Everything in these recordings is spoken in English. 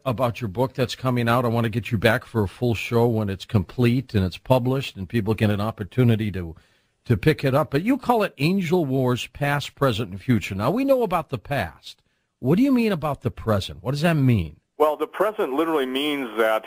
About your book that's coming out. I want to get you back for a full show when it's complete and it's published and people get an opportunity to pick it up. But you call it Angel Wars, Past, Present, and Future. Now, we know about the past. What do you mean about the present? What does that mean? Well, the present literally means that,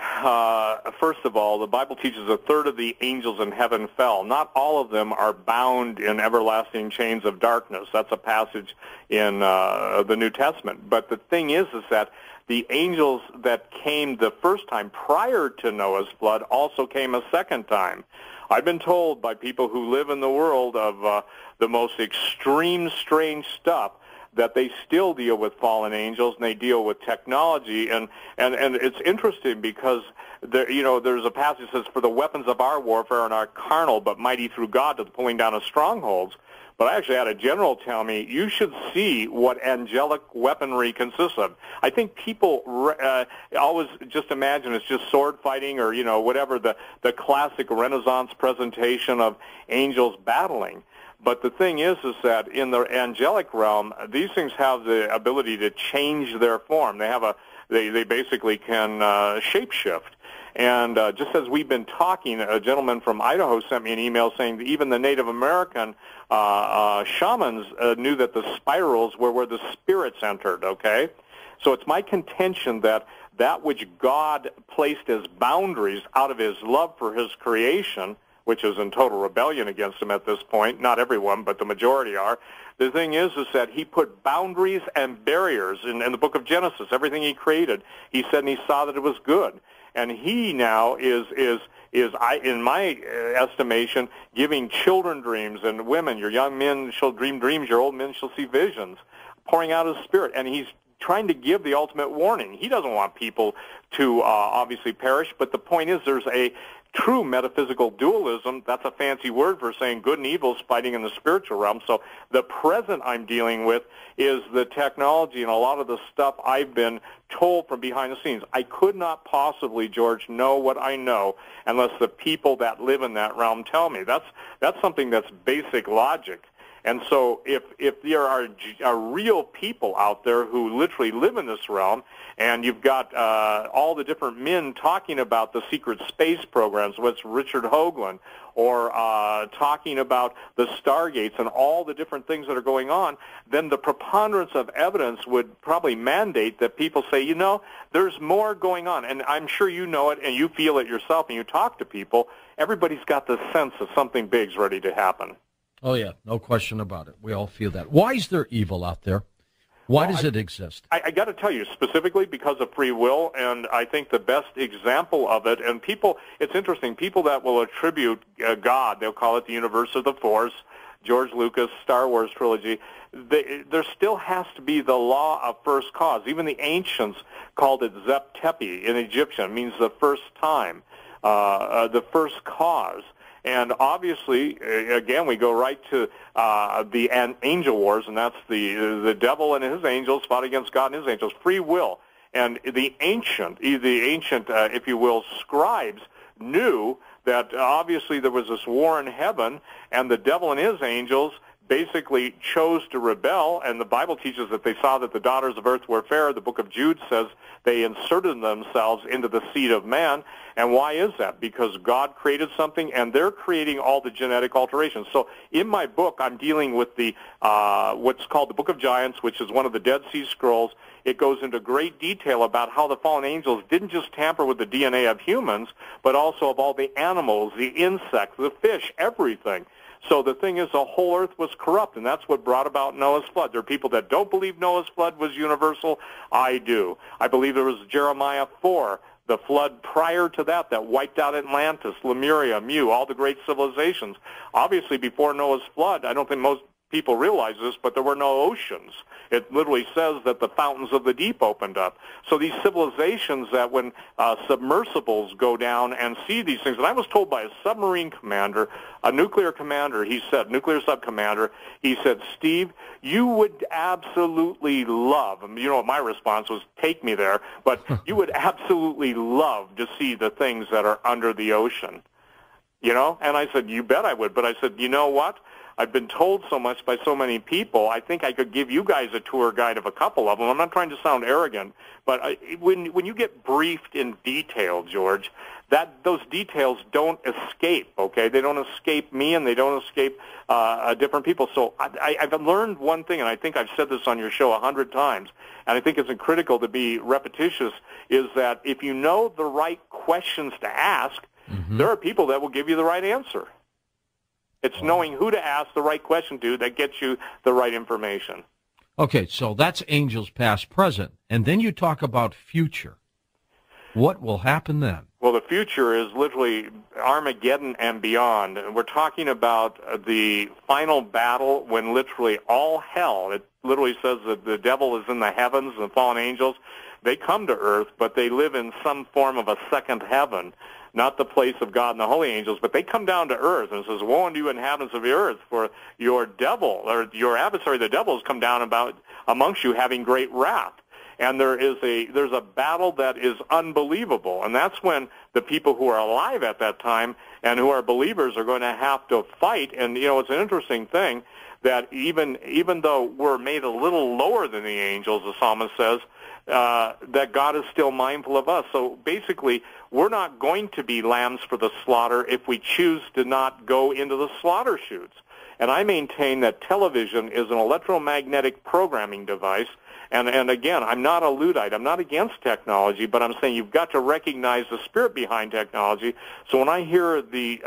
first of all, the Bible teaches a third of the angels in heaven fell. Not all of them are bound in everlasting chains of darkness. That's a passage in the New Testament. But the thing is that the angels that came the first time prior to Noah's flood also came a second time. I've been told by people who live in the world of the most extreme, strange stuff that they still deal with fallen angels and they deal with technology, and it's interesting because there's a passage that says, "For the weapons of our warfare are not carnal, but mighty through God to the pulling down of strongholds." But I actually had a general tell me, you should see what angelic weaponry consists of. I think people always just imagine it's just sword fighting or, whatever, the classic Renaissance presentation of angels battling. But the thing is that in the angelic realm, these things have the ability to change their form. They basically can shapeshift. And just as we've been talking, a gentleman from Idaho sent me an email saying that even the Native American shamans knew that the spirals were where the spirits entered, okay? So it's my contention that which God placed as boundaries out of his love for his creation, which is in total rebellion against him at this point, not everyone, but the majority are. The thing is that he put boundaries and barriers in the book of Genesis, everything he created. He said and he saw that it was good. And he now is in my estimation, giving children dreams and women. Your young men shall dream dreams, your old men shall see visions, pouring out his spirit. And he's trying to give the ultimate warning. He doesn't want people to obviously perish, but the point is there's a true metaphysical dualism. That's a fancy word for saying good and evil is fighting in the spiritual realm. So the present I'm dealing with is the technology and a lot of the stuff I've been told from behind the scenes. I could not possibly, George, know what I know unless the people that live in that realm tell me. That's something that's basic logic. And so if there are real people out there who literally live in this realm, and you've got all the different men talking about the secret space programs, what's Richard Hoagland, or talking about the Stargates and all the different things that are going on, then the preponderance of evidence would probably mandate that people say, there's more going on. And I'm sure you know it, and you feel it yourself, and you talk to people. Everybody's got the sense that something big's ready to happen. Oh, yeah, no question about it. We all feel that. Why is there evil out there? Why does it exist? I got to tell you, specifically because of free will, and I think the best example of it, and people, it's interesting, people that will attribute God, they'll call it the universe of the Force, George Lucas, Star Wars trilogy, there still has to be the law of first cause. Even the ancients called it Zep Tepi in Egyptian. It means the first time, the first cause. And obviously, again, we go right to the angel wars, and that's the devil and his angels fought against God and his angels. Free will. And the ancient, if you will, scribes knew that obviously there was this war in heaven, and the devil and his angels basically chose to rebel, and the Bible teaches that they saw that the daughters of earth were fair. The book of Jude says they inserted themselves into the seed of man. And why is that? Because God created something, and they're creating all the genetic alterations. So in my book, I'm dealing with the what's called the Book of Giants, which is one of the Dead Sea Scrolls. It goes into great detail about how the fallen angels didn't just tamper with the DNA of humans, but also of all the animals, the insects, the fish, everything. So the thing is, the whole earth was corrupt, and that's what brought about Noah's flood. There are people that don't believe Noah's flood was universal. I do. I believe there was Jeremiah 4, the flood prior to that wiped out Atlantis, Lemuria, Mu, all the great civilizations. Obviously, before Noah's flood, I don't think most people realize this, but there were no oceans. It literally says that the fountains of the deep opened up. So these civilizations that when submersibles go down and see these things, and I was told by a submarine commander, a nuclear commander, he said, nuclear subcommander, he said, Steve, you would absolutely love, and you know what my response was, take me there, but you would absolutely love to see the things that are under the ocean. And I said, you bet I would. But I said, you know what? I've been told so much by so many people, I think I could give you guys a tour guide of a couple of them. I'm not trying to sound arrogant, but when you get briefed in detail, George, those details don't escape, okay? They don't escape me, and they don't escape different people. So I've learned one thing, and I think I've said this on your show 100 times, and I think it's critical to be repetitious, is that if you know the right questions to ask, there are people that will give you the right answer. It's knowing who to ask the right question to that gets you the right information. Okay, so that's angels past, present. And then you talk about future. What will happen then? Well, the future is literally Armageddon and beyond. We're talking about the final battle when literally all hell, it literally says that the devil is in the heavens and the fallen angels. They come to earth, but they live in some form of a second heaven, not the place of God and the holy angels, but they come down to earth, and it says, "Woe unto you, inhabitants of the earth, for your devil," or your adversary, the devil, has come down about amongst you, having great wrath. And there's a battle that is unbelievable, and that's when the people who are alive at that time and who are believers are going to have to fight. And it's an interesting thing that even though we're made a little lower than the angels, the psalmist says, that God is still mindful of us. So basically, we're not going to be lambs for the slaughter if we choose to not go into the slaughter chutes. And I maintain that television is an electromagnetic programming device. And again, I'm not a Luddite. I'm not against technology, but I'm saying you've got to recognize the spirit behind technology. So when I hear the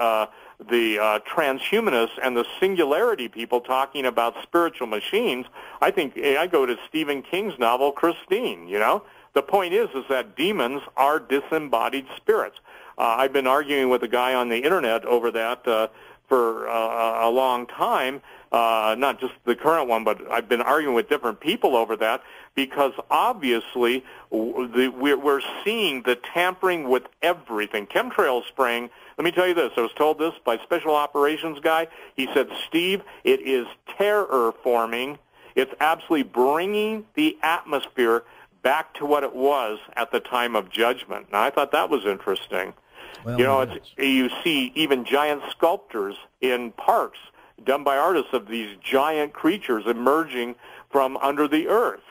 transhumanists and the singularity people talking about spiritual machines, I think I go to Stephen King's novel, Christine, The point is that demons are disembodied spirits. I've been arguing with a guy on the Internet over that for a long time, not just the current one, but I've been arguing with different people over that because obviously we're seeing the tampering with everything. Chemtrail spraying, let me tell you this, I was told this by special operations guy. He said, "Steve, it is terror forming. It's absolutely bringing the atmosphere back to what it was at the time of judgment." Now, I thought that was interesting. Well, you see even giant sculptures in parks done by artists of these giant creatures emerging from under the earth.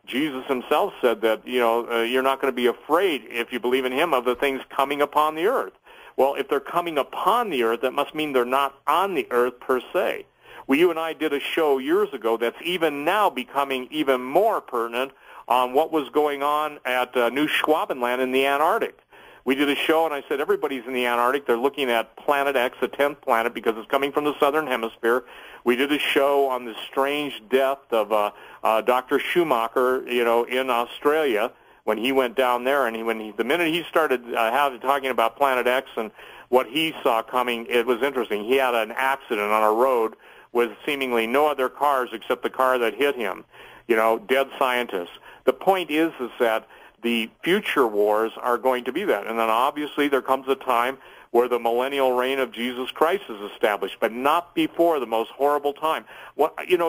Jesus himself said that, you're not going to be afraid, if you believe in him, of the things coming upon the earth. Well, if they're coming upon the earth, that must mean they're not on the earth per se. Well, you and I did a show years ago that's even now becoming even more pertinent on what was going on at New Schwabenland in the Antarctic. We did a show, and I said everybody's in the Antarctic. They're looking at Planet X, the 10th planet, because it's coming from the southern hemisphere. We did a show on the strange death of Dr. Schumacher, in Australia when he went down there. And the minute he started talking about Planet X and what he saw coming, it was interesting. He had an accident on a road with seemingly no other cars except the car that hit him. Dead scientists. The point is that the future wars are going to be that. And then obviously there comes a time where the millennial reign of Jesus Christ is established, but not before the most horrible time.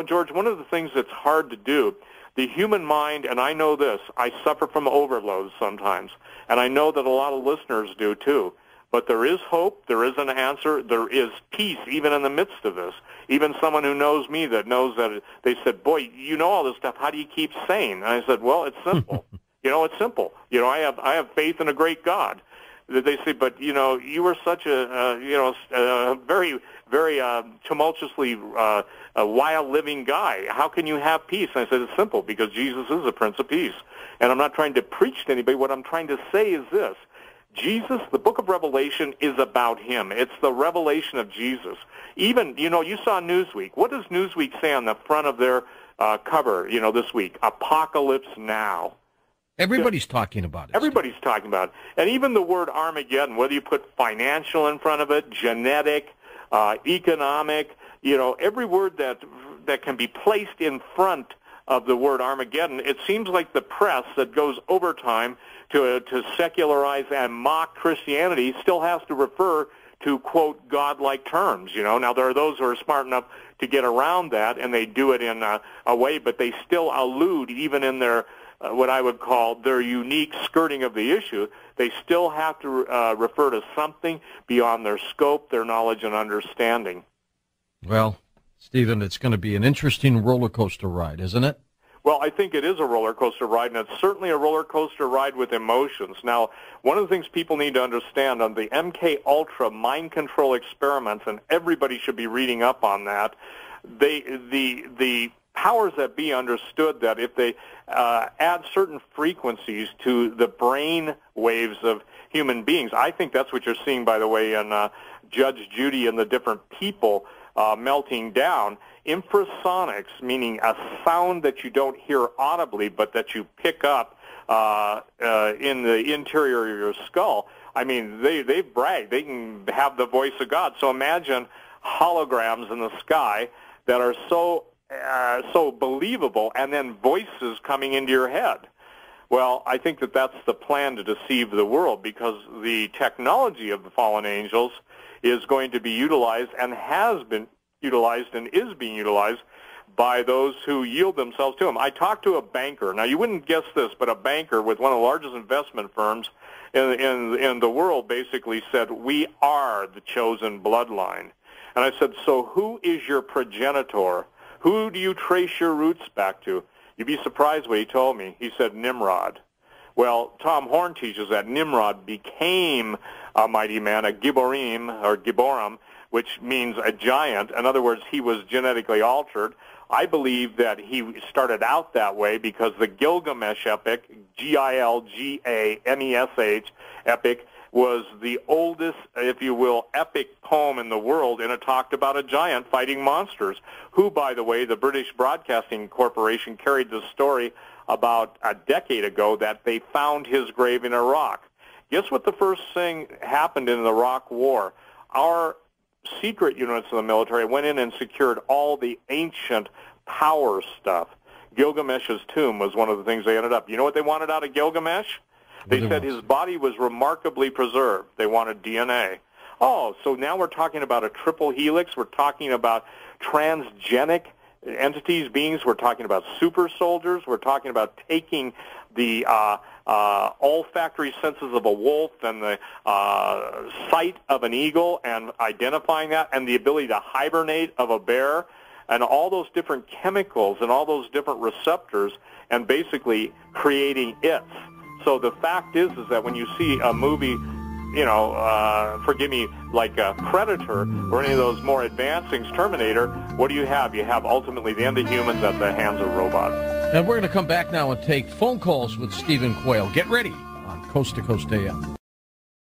George, one of the things that's hard to do, the human mind, and I know this, I suffer from overload sometimes, and I know that a lot of listeners do too. But there is hope, there is an answer, there is peace even in the midst of this. Even someone who knows me that knows that, they said, "Boy, you know all this stuff, how do you keep sane?" And I said, "Well, it's simple." It's simple. I have faith in a great God. They say, "But you were such a very, very tumultuously wild living guy. How can you have peace?" And I said, "It's simple, because Jesus is the Prince of Peace." And I'm not trying to preach to anybody. What I'm trying to say is this: Jesus, the book of Revelation, is about him. It's the revelation of Jesus. Even, you saw Newsweek. What does Newsweek say on the front of their cover? This week, Apocalypse Now. Everybody's talking about it. Everybody's talking about it. And even the word Armageddon, whether you put financial in front of it, genetic, economic, every word that can be placed in front of the word Armageddon, it seems like the press that goes overtime to secularize and mock Christianity still has to refer to, quote, godlike terms. Now there are those who are smart enough to get around that, and they do it in a way, but they still allude, even in their what I would call their unique skirting of the issue, they still have to refer to something beyond their scope, their knowledge, and understanding. Well, Stephen, it's going to be an interesting roller coaster ride, isn't it? Well, I think it is a roller coaster ride, and it's certainly a roller coaster ride with emotions. Now, one of the things people need to understand on the MK Ultra mind control experiments, and everybody should be reading up on that, the powers that be understood that if they add certain frequencies to the brain waves of human beings, I think that's what you're seeing, by the way, in Judge Judy and the different people melting down. Infrasonics, meaning a sound that you don't hear audibly but that you pick up in the interior of your skull. I mean, they brag. They can have the voice of God. So imagine holograms in the sky that are so believable, and then voices coming into your head. Well, I think that that's the plan to deceive the world, because the technology of the fallen angels is going to be utilized and has been utilized and is being utilized by those who yield themselves to them. I talked to a banker. Now, you wouldn't guess this, but a banker with one of the largest investment firms in the world basically said, "We are the chosen bloodline." And I said, "So who is your progenitor? Who do you trace your roots back to?" You'd be surprised what he told me. He said Nimrod. Well, Tom Horn teaches that Nimrod became a mighty man, a Gibborim, or Gibborim, which means a giant. In other words, he was genetically altered. I believe that he started out that way because the Gilgamesh epic, Gilgamesh epic, was the oldest, if you will, epic poem in the world, and it talked about a giant fighting monsters, who, by the way, the British Broadcasting Corporation carried the story about a decade ago that they found his grave in Iraq. Guess what the first thing happened in the Iraq War? Our secret units of the military went in and secured all the ancient power stuff. Gilgamesh's tomb was one of the things they ended up. You know what they wanted out of Gilgamesh? They said his body was remarkably preserved. They wanted DNA. Oh, so now we're talking about a triple helix. We're talking about transgenic entities, beings. We're talking about super soldiers. We're talking about taking the olfactory senses of a wolf and the sight of an eagle and identifying that, and the ability to hibernate of a bear, and all those different chemicals and all those different receptors, and basically creating it. So the fact is that when you see a movie, you know, forgive me, like Predator or any of those more advanced things, Terminator, what do you have? You have ultimately the end of humans at the hands of robots. And we're going to come back now and take phone calls with Stephen Quayle. Get ready on Coast to Coast AM.